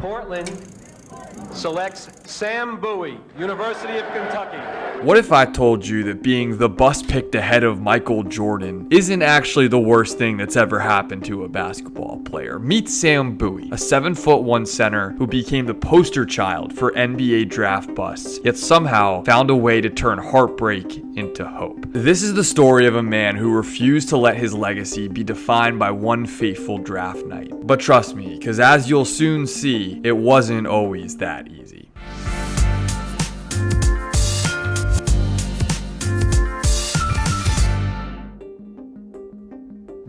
Portland selects Sam Bowie, University of Kentucky. What if I told you that being the bus picked ahead of Michael Jordan isn't actually the worst thing that's ever happened to a basketball player? Meet Sam Bowie, a 7'1" center who became the poster child for NBA draft busts, yet somehow found a way to turn heartbreak into hope. This is the story of a man who refused to let his legacy be defined by one fateful draft night. But trust me, because as you'll soon see, it wasn't always that easy.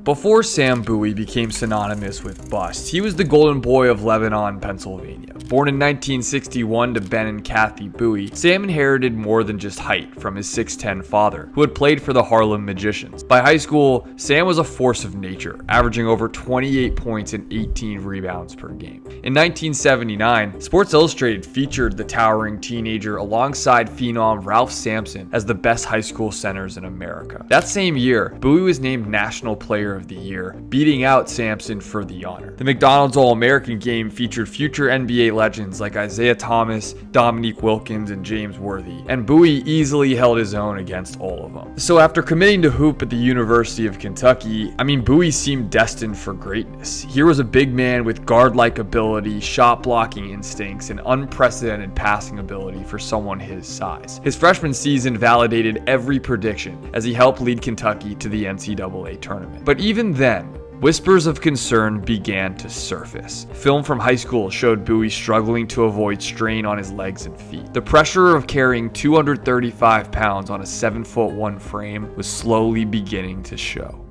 Before Sam Bowie became synonymous with bust, he was the golden boy of Lebanon, Pennsylvania. Born in 1961 to Ben and Kathy Bowie, Sam inherited more than just height from his 6'10" father, who had played for the Harlem Magicians. By high school, Sam was a force of nature, averaging over 28 points and 18 rebounds per game. In 1979, Sports Illustrated featured the towering teenager alongside phenom Ralph Sampson as the best high school centers in America. That same year, Bowie was named National Player of the Year, beating out Sampson for the honor. The McDonald's All-American game featured future NBA legends like Isaiah Thomas, Dominique Wilkins, and James Worthy, and Bowie easily held his own against all of them. So after committing to hoop at the University of Kentucky, Bowie seemed destined for greatness. Here was a big man with guard-like ability, shot-blocking instincts, and unprecedented passing ability for someone his size. His freshman season validated every prediction as he helped lead Kentucky to the NCAA tournament. But even then, whispers of concern began to surface. Film from high school showed Bowie struggling to avoid strain on his legs and feet. The pressure of carrying 235 pounds on a 7'1" frame was slowly beginning to show.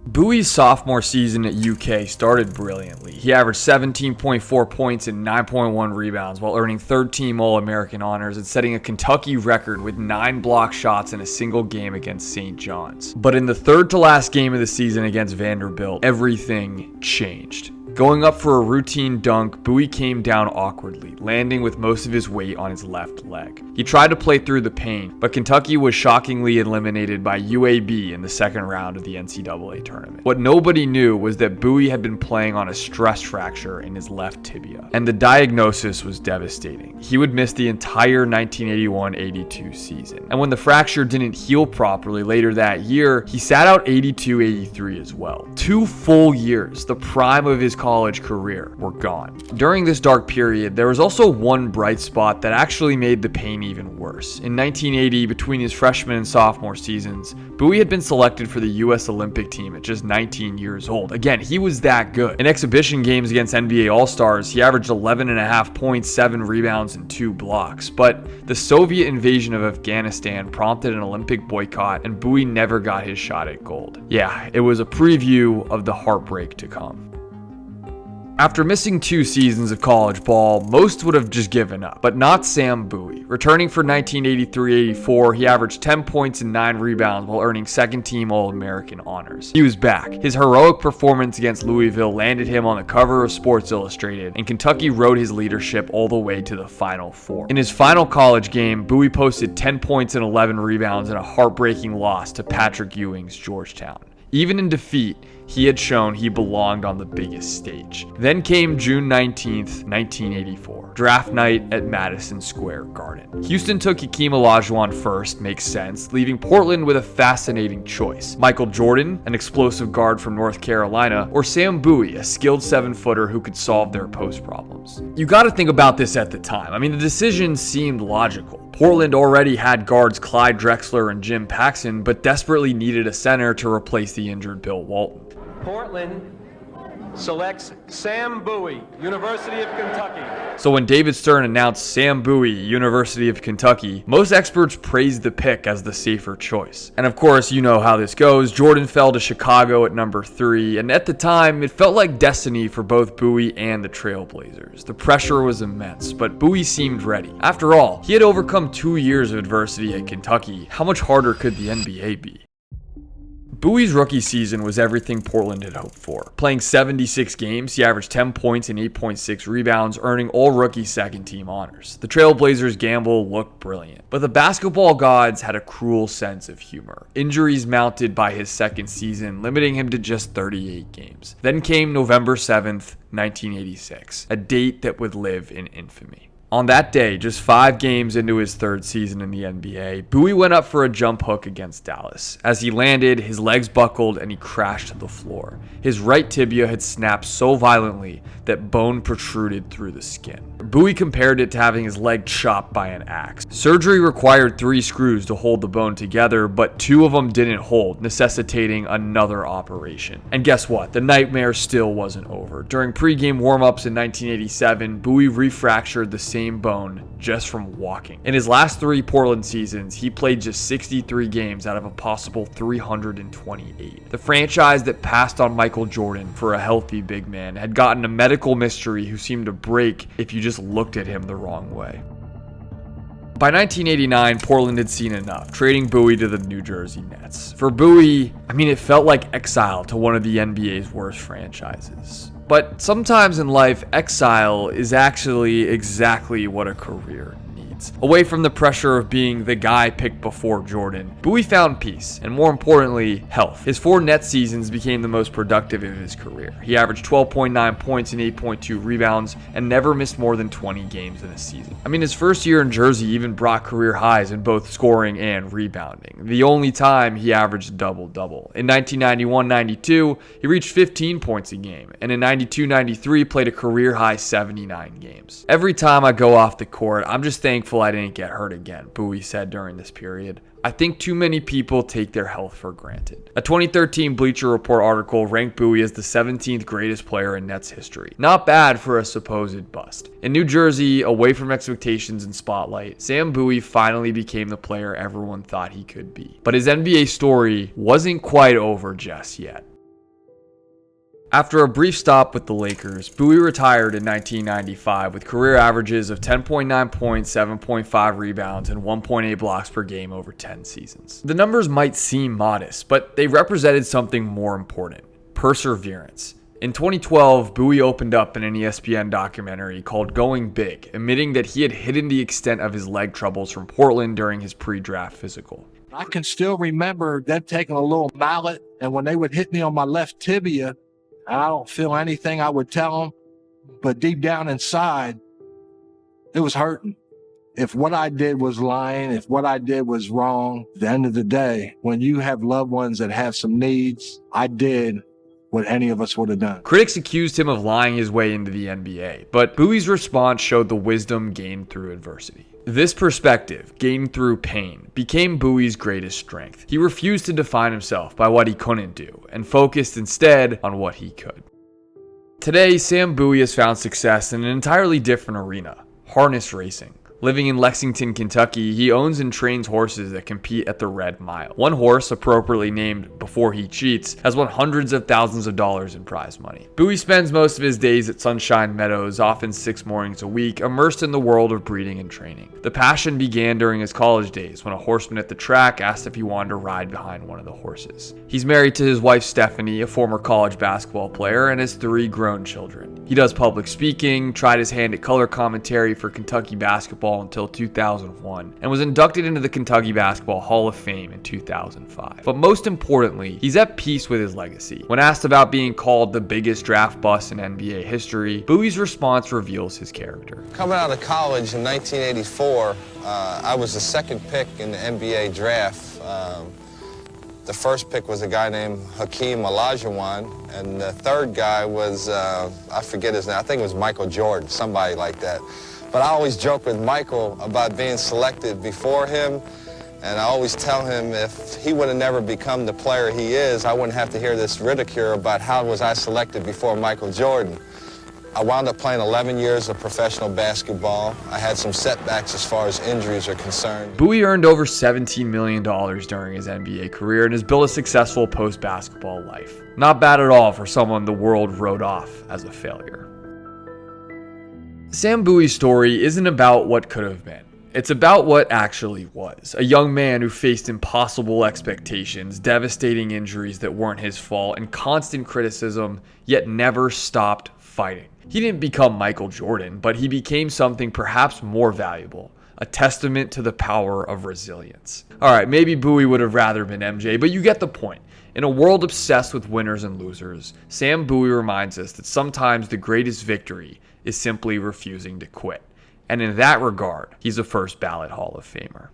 Bowie's sophomore season at UK started brilliantly. He averaged 17.4 points and 9.1 rebounds while earning third-team All-American honors and setting a Kentucky record with 9 block shots in a single game against St. John's. But in the third-to-last game of the season against Vanderbilt, everything changed. Going up for a routine dunk, Bowie came down awkwardly, landing with most of his weight on his left leg. He tried to play through the pain, but Kentucky was shockingly eliminated by UAB in the second round of the NCAA tournament. What nobody knew was that Bowie had been playing on a stress fracture in his left tibia, and the diagnosis was devastating. He would miss the entire 1981-82 season. And when the fracture didn't heal properly later that year, he sat out 82-83 as well. 2 full years, the prime of his college career, were gone. During this dark period, there was also one bright spot that actually made the pain even worse. In 1980, between his freshman and sophomore seasons, Bowie had been selected for the US Olympic team at just 19 years old. Again, he was that good. In exhibition games against NBA All-Stars, he averaged 11.5 points, 7 rebounds, and 2 blocks. But the Soviet invasion of Afghanistan prompted an Olympic boycott, and Bowie never got his shot at gold. Yeah, it was a preview of the heartbreak to come. After missing 2 seasons of college ball, most would have just given up, but not Sam Bowie. Returning for 1983-84, he averaged 10 points and 9 rebounds while earning second-team All-American honors. He was back. His heroic performance against Louisville landed him on the cover of Sports Illustrated, and Kentucky rode his leadership all the way to the Final Four. In his final college game, Bowie posted 10 points and 11 rebounds in a heartbreaking loss to Patrick Ewing's Georgetown. Even in defeat, he had shown he belonged on the biggest stage. Then came June 19th, 1984, draft night at Madison Square Garden. Houston took Hakeem Olajuwon first, makes sense, leaving Portland with a fascinating choice. Michael Jordan, an explosive guard from North Carolina, or Sam Bowie, a skilled 7-footer who could solve their post problems. You gotta think about this at the time. The decision seemed logical. Portland already had guards Clyde Drexler and Jim Paxson, but desperately needed a center to replace the injured Bill Walton. Portland selects Sam Bowie, University of Kentucky. So when David Stern announced Sam Bowie, University of Kentucky, most experts praised the pick as the safer choice. And of course, you know how this goes. Jordan fell to Chicago at number 3, and at the time, it felt like destiny for both Bowie and the Trailblazers. The pressure was immense, but Bowie seemed ready. After all, he had overcome 2 years of adversity at Kentucky. How much harder could the NBA be? Bowie's rookie season was everything Portland had hoped for. Playing 76 games, he averaged 10 points and 8.6 rebounds, earning all-rookie second-team honors. The Trailblazers' gamble looked brilliant, but the basketball gods had a cruel sense of humor. Injuries mounted by his second season, limiting him to just 38 games. Then came November 7th, 1986, a date that would live in infamy. On that day, just 5 games into his third season in the NBA, Bowie went up for a jump hook against Dallas. As he landed, his legs buckled and he crashed to the floor. His right tibia had snapped so violently that bone protruded through the skin. Bowie compared it to having his leg chopped by an axe. Surgery required 3 screws to hold the bone together, but 2 of them didn't hold, necessitating another operation. And guess what? The nightmare still wasn't over. During pre-game warm-ups in 1987, Bowie refractured the same bone just from walking. In his last 3 Portland seasons, he played just 63 games out of a possible 328. The franchise that passed on Michael Jordan for a healthy big man had gotten a medical mystery who seemed to break if you just looked at him the wrong way. By 1989, Portland had seen enough, trading Bowie to the New Jersey Nets. For Bowie, it felt like exile to one of the NBA's worst franchises. But sometimes in life, exile is actually exactly what a career needs. Away from the pressure of being the guy picked before Jordan, Bowie found peace, and more importantly, health. His 4 Nets seasons became the most productive of his career. He averaged 12.9 points and 8.2 rebounds, and never missed more than 20 games in a season. His first year in Jersey even brought career highs in both scoring and rebounding, the only time he averaged a double-double. In 1991-92, he reached 15 points a game, and in 92-93 played a career-high 79 games. Every time I go off the court, I'm just thankful I didn't get hurt again, Bowie said during this period. I think too many people take their health for granted. A 2013 Bleacher Report article ranked Bowie as the 17th greatest player in Nets history. Not bad for a supposed bust. In New Jersey, away from expectations and spotlight, Sam Bowie finally became the player everyone thought he could be. But his NBA story wasn't quite over just yet. After a brief stop with the Lakers, Bowie retired in 1995 with career averages of 10.9 points, 7.5 rebounds, and 1.8 blocks per game over 10 seasons. The numbers might seem modest, but they represented something more important: perseverance. In 2012, Bowie opened up in an ESPN documentary called Going Big, admitting that he had hidden the extent of his leg troubles from Portland during his pre-draft physical. I can still remember them taking a little mallet, and when they would hit me on my left tibia, I don't feel anything, I would tell them, but deep down inside, it was hurting. If what I did was lying, if what I did was wrong, at the end of the day, when you have loved ones that have some needs, I did what any of us would have done. Critics accused him of lying his way into the NBA, but Bowie's response showed the wisdom gained through adversity. This perspective, gained through pain, became Bowie's greatest strength. He refused to define himself by what he couldn't do, and focused instead on what he could. Today, Sam Bowie has found success in an entirely different arena: harness racing. Living in Lexington, Kentucky, he owns and trains horses that compete at the Red Mile. One horse, appropriately named Before He Cheats, has won hundreds of thousands of dollars in prize money. Bowie spends most of his days at Sunshine Meadows, often 6 mornings a week, immersed in the world of breeding and training. The passion began during his college days when a horseman at the track asked if he wanted to ride behind one of the horses. He's married to his wife Stephanie, a former college basketball player, and has 3 grown children. He does public speaking, tried his hand at color commentary for Kentucky basketball until 2001, and was inducted into the Kentucky Basketball Hall of Fame in 2005. But most importantly, he's at peace with his legacy. When asked about being called the biggest draft bust in NBA history, Bowie's response reveals his character. Coming out of college in 1984, I was the 2nd pick in the NBA draft. The first pick was a guy named Hakeem Olajuwon, and the 3rd guy was, I forget his name, I think it was Michael Jordan, somebody like that. But I always joke with Michael about being selected before him, and I always tell him if he would have never become the player he is, I wouldn't have to hear this ridicule about how was I selected before Michael Jordan. I wound up playing 11 years of professional basketball. I had some setbacks as far as injuries are concerned. Bowie earned over $17 million during his NBA career and has built a successful post-basketball life. Not bad at all for someone the world wrote off as a failure. Sam Bowie's story isn't about what could have been. It's about what actually was. A young man who faced impossible expectations, devastating injuries that weren't his fault, and constant criticism, yet never stopped fighting. He didn't become Michael Jordan, but he became something perhaps more valuable. A testament to the power of resilience. Alright, maybe Bowie would have rather been MJ, but you get the point. In a world obsessed with winners and losers, Sam Bowie reminds us that sometimes the greatest victory is simply refusing to quit. And in that regard, he's a first ballot Hall of Famer.